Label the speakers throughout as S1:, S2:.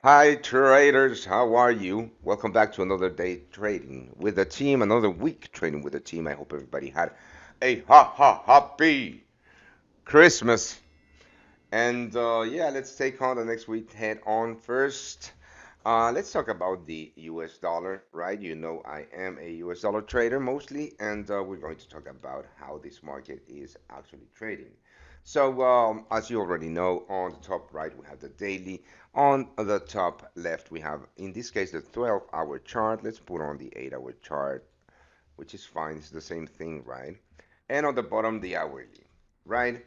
S1: Hi traders, how are you? Welcome back to another day trading with the team, another week trading with the team. I hope everybody had a happy Christmas. And yeah, let's take on the next week head on first. Let's talk about the US dollar, right? You know I am a US dollar trader mostly, and we're going to talk about how this market is actually trading. So, as you already know, on the top right we have the daily. On the top left we have, in this case, the 12-hour chart. Let's put on the 8-hour chart, which is fine. It's the same thing, right? And on the bottom, the hourly, right?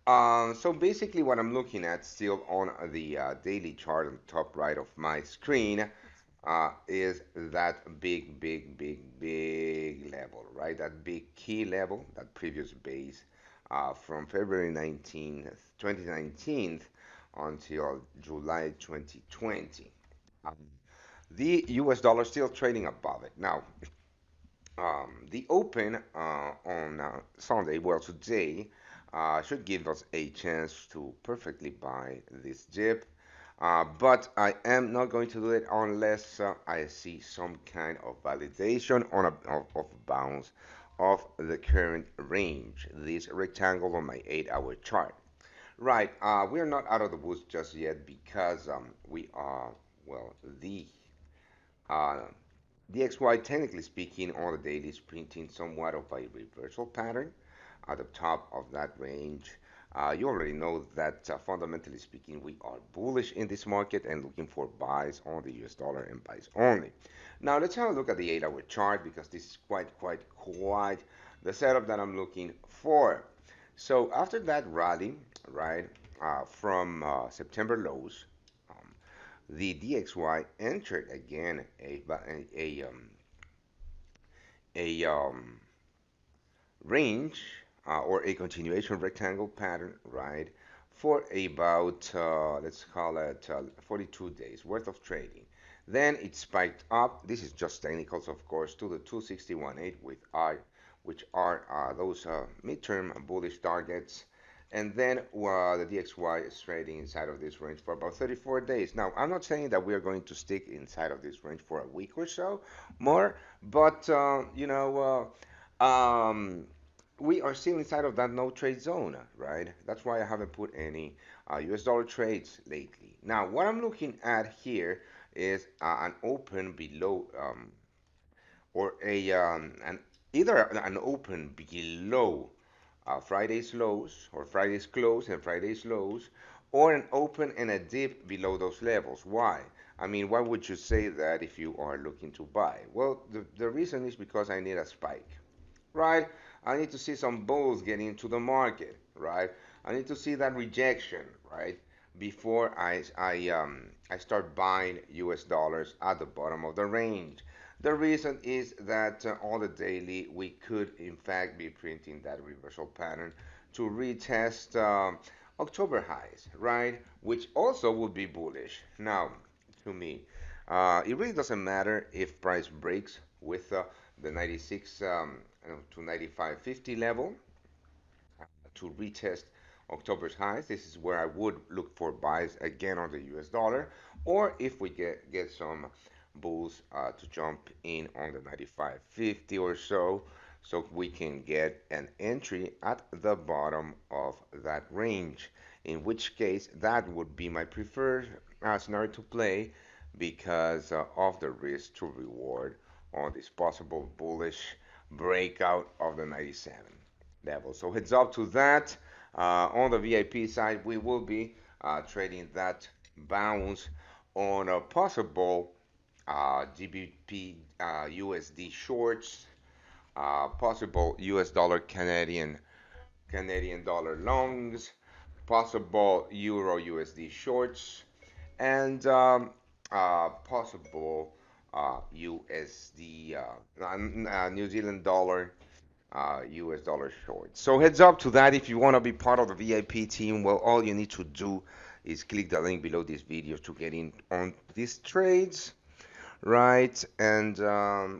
S1: So basically what I'm looking at still on the daily chart on the top right of my screen is that big level, right? That big key level, that previous base from February 19th, 2019 until July 2020. Um, the US dollar still trading above it. Now, the open on Sunday, well, today, should give us a chance to perfectly buy this dip. But I am not going to do it unless I see some kind of validation on of bounce of the current range, this rectangle on my 8-hour chart. Right, we are not out of the woods just yet because we are, well, uh, DXY, technically speaking, on the daily is printing somewhat of a reversal pattern at the top of that range. You already know that fundamentally speaking, we are bullish in this market and looking for buys on the US dollar and buys only. Now let's have a look at the 8-hour chart because this is quite the setup that I'm looking for. So after that rally, right, from September lows, um, the DXY entered again a range or a continuation rectangle pattern, right, for about let's call it 42 days worth of trading. Then it spiked up. This is just technicals, of course, to the 261.8 with I, which are those midterm bullish targets. And then the DXY is trading inside of this range for about 34 days. Now, I'm not saying that we are going to stick inside of this range for a week or so more, but we are still inside of that no trade zone, right? That's why I haven't put any US dollar trades lately. Now, what I'm looking at here is an open below or an either an open below Friday's lows or Friday's close and Friday's lows, or an open and a dip below those levels. Why? I mean, why would you say that if you are looking to buy? Well, the reason is because I need a spike, right? I need to see some bulls getting into the market, right? I need to see that rejection, right? Before I start buying US dollars at the bottom of the range. The reason is that on the daily we could in fact be printing that reversal pattern to retest October highs, right? Which also would be bullish. Now, to me, it really doesn't matter if price breaks with the 96 to 95.50 level to retest October's highs. This is where I would look for buys again on the US dollar, or if we get some bulls to jump in on the 95.50 or so, so we can get an entry at the bottom of that range. In which case, that would be my preferred scenario to play because of the risk to reward on this possible bullish breakout of the 97 level. So heads up to that. On the VIP side, we will be trading that bounce on a possible GBP USD shorts, possible US dollar Canadian dollar longs, possible Euro USD shorts, and possible USD New Zealand dollar US dollar short. So heads up to that. If you want to be part of the VIP team, well, all you need to do is click the link below this video to get in on these trades, right? And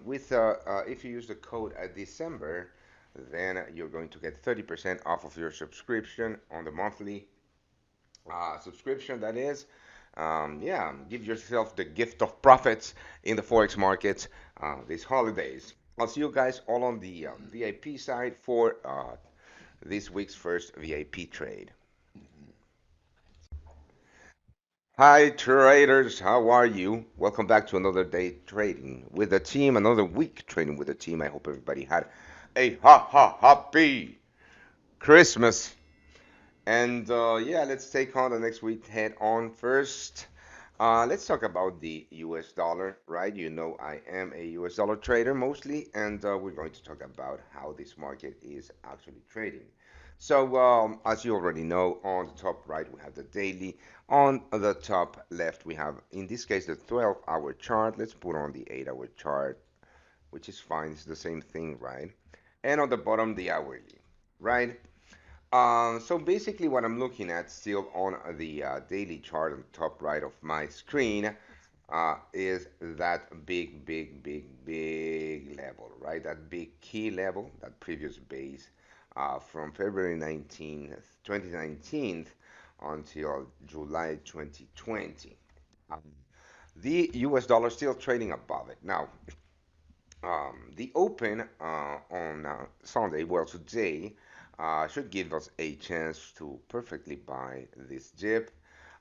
S1: with if you use the code at December, then you're going to get 30% off of your subscription on the monthly subscription, that is. Yeah, give yourself the gift of profits in the forex markets these holidays. I'll see you guys all on the VIP side for this week's first VIP trade. Hi traders, how are you? Welcome back to another day trading with the team, another week trading with the team. I hope everybody had a happy Christmas. And yeah, let's take on the next week head on first. Let's talk about the US dollar, right? You know, I am a US dollar trader mostly, and we're going to talk about how this market is actually trading. So, as you already know, on the top right, we have the daily. On the top left, we have, in this case, the 12-hour chart. Let's put on the 8-hour chart, which is fine. It's the same thing, right? And on the bottom, the hourly, right? So basically what I'm looking at still on the daily chart on the top right of my screen is that big level, right? That big key level, that previous base from February 19th, 2019 until July 2020. Um, the US dollar still trading above it. Now, the Open on Sunday, well, today, should give us a chance to perfectly buy this dip.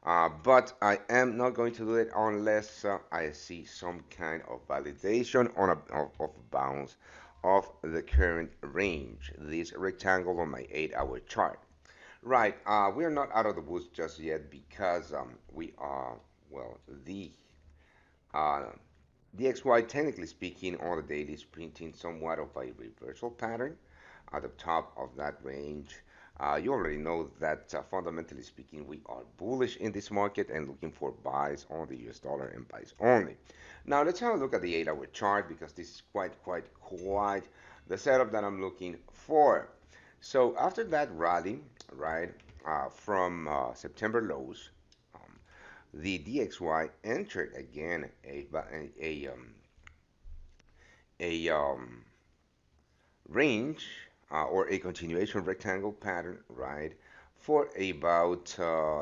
S1: But I am not going to do it unless I see some kind of validation on of bounce of the current range, this rectangle on my 8-hour chart. Right, we are not out of the woods just yet because we are, well, the uh, DXY, technically speaking, on the daily is printing somewhat of a reversal pattern at the top of that range. You already know that fundamentally speaking, we are bullish in this market and looking for buys on the US dollar and buys only. Now let's have a look at the 8-hour chart because this is quite the setup that I'm looking for. So after that rally, right, from September lows, um, the DXY entered again a range or a continuation rectangle pattern, right, for about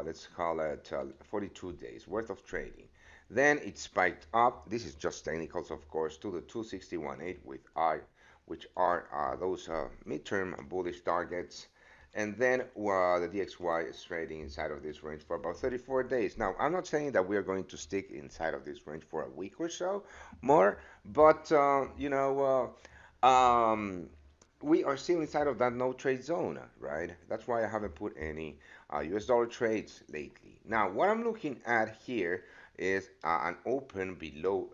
S1: let's call it 42 days worth of trading. Then it spiked up. This is just technicals, of course, to the 261.8 with I, which are those midterm bullish targets. And then the DXY is trading inside of this range for about 34 days. Now, I'm not saying that we are going to stick inside of this range for a week or so more, but we are still inside of that no trade zone, right? That's why I haven't put any US dollar trades lately. Now, what I'm looking at here is an open below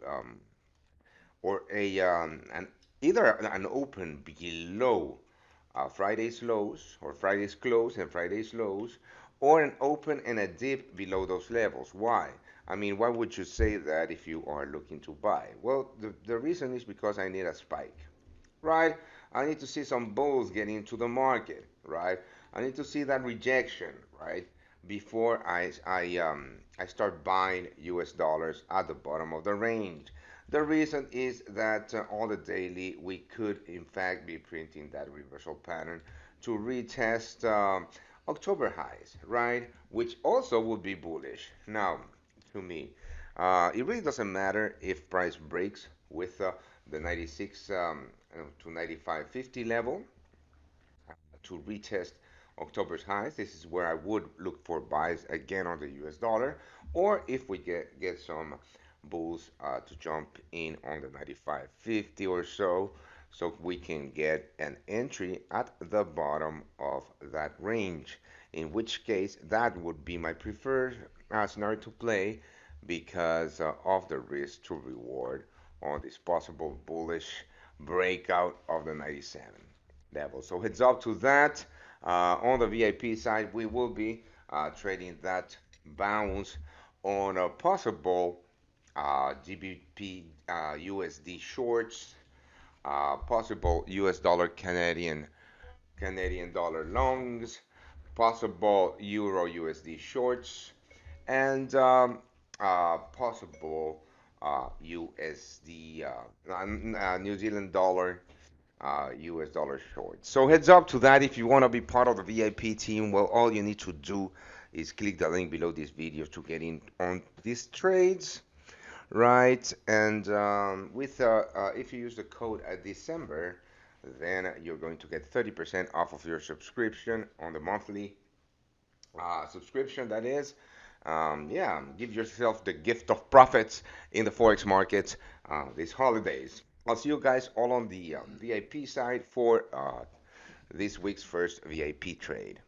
S1: or an either an open below Friday's lows or Friday's close and Friday's lows, or an open and a dip below those levels. Why? I mean, why would you say that if you are looking to buy? Well, the reason is because I need a spike, right? I need to see some bulls get into the market, right? I need to see that rejection, right? Before I start buying US dollars at the bottom of the range. The reason is that on the daily we could in fact be printing that reversal pattern to retest October highs, right? Which also would be bullish. Now, to me, it really doesn't matter if price breaks with the 96 to 95.50 level to retest October's highs. This is where I would look for buys again on the US dollar, or if we get some bulls to jump in on the 95.50 or so, so we can get an entry at the bottom of that range. In which case, that would be my preferred scenario to play because of the risk to reward on this possible bullish breakout of the 97 level. So heads up to that. On the VIP side, we will be trading that bounce on a possible GBP USD shorts, possible US dollar Canadian dollar longs, possible Euro USD shorts, and possible USD New Zealand dollar US dollar short. So heads up to that if you want to be part of the VIP team. Well, all you need to do is click the link below this video to get in on these trades, right? And if you use the code at December, then you're going to get 30% off of your subscription on the monthly subscription, that is. Yeah, give yourself the gift of profits in the Forex market these holidays. I'll see you guys all on the VIP side for this week's first VIP trade.